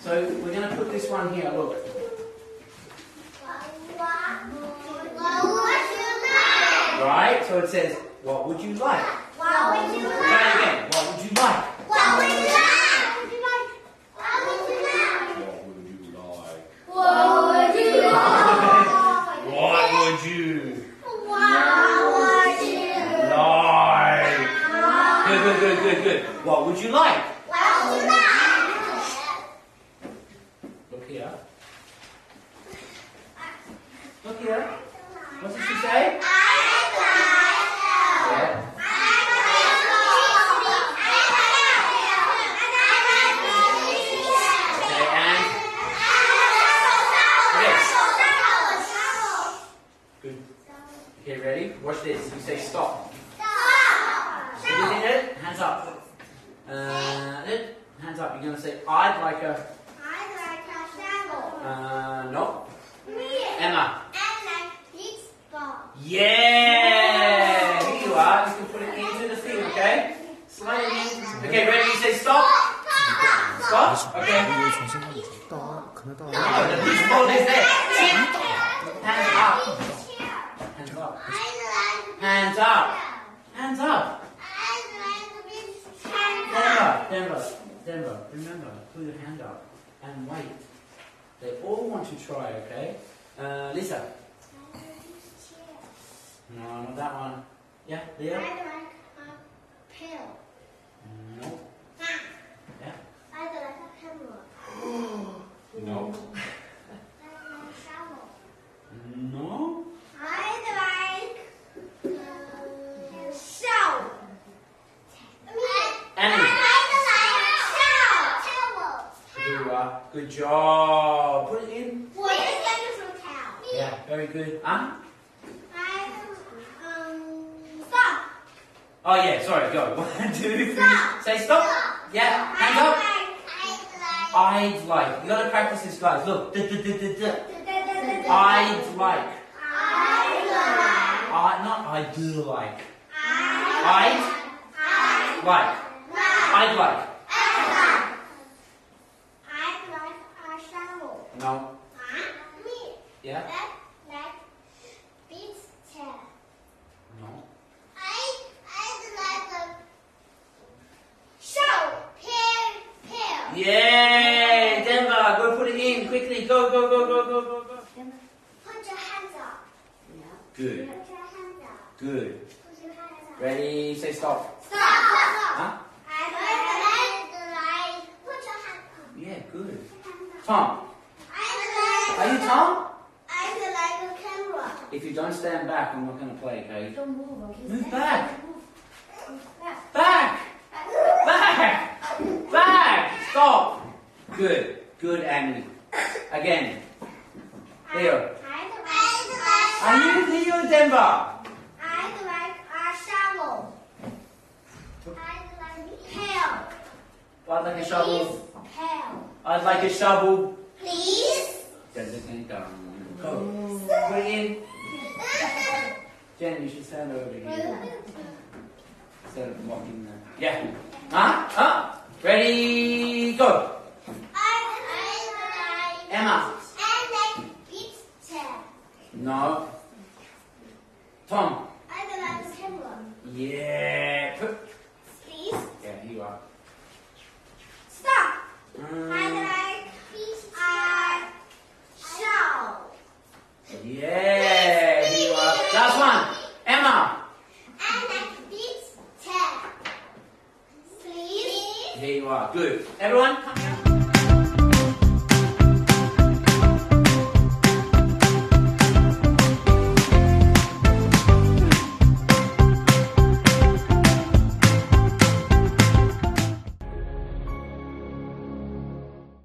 So we're going to put this one here, look. Right, so it says, what would you like? What would you like? Try it again. What would you like? What would you like? What would you like? What would you like? What would you like? What would you like? Good. What would you like? What would you like? Look here. Look here. What did she say? Yeah. Good. Okay, ready? Watch this. You say stop. Stop. If you did it, hands up. Hands up. You're going to say, I'd like a... I'd like a shovel. No. Me. Emma. I'd like baseball. Yeah! Here you are. You can put it into the thing, okay? Slide it in. Okay, ready? You say stop. Stop. Okay. No, the beach ball is there. Hands up. Hands up. Hands up. Hands up. Denver, remember, put your hand up and wait. They all want to try, okay? Lisa. No, not that one. Yeah, Leo? I'd like a pail. No. Yeah. I'd like a camera. No. I'd like a shovel. No. I'd like shovel. Annie. Here you are. Good job. Put it in. What is dinosaur cow? Yeah, very good. Stop. Oh yeah, sorry, go. 1, 2, 3. Stop. Say stop. Yeah, hands up. I'd I'd like. You gotta practice this, guys. Look. I'd like. Not I do like. I'd like. I'd like. I'd like a shovel. No. Me. Yeah. Like beach chair. No. I'd like a show. Pair. Yay! Denver, go put it in quickly. Go. Put your hands up. Good. Put your hands up. Good. Put your hands up. Ready? Say stop. Stop. Huh? I'd like. Put your hands up. Yeah, good. Hands up. Tom. Are you Tom? I'd like a camera. If you don't stand back, I'm not going to play, okay? Don't move, okay? Move back. Back. Back. Stop. Good, Annie. Again. Leo. Are you Leo Denver? I'd like a shovel. I'd like a pail. I'd like a shovel. Pail. I'd like a shovel. Please. Go. Put it in. Jen, you should stand over here instead of walking there. Yeah. Huh? Ready? Go. Emma. I'd like beach chair. No. Tom. I'd like a camera. Yeah.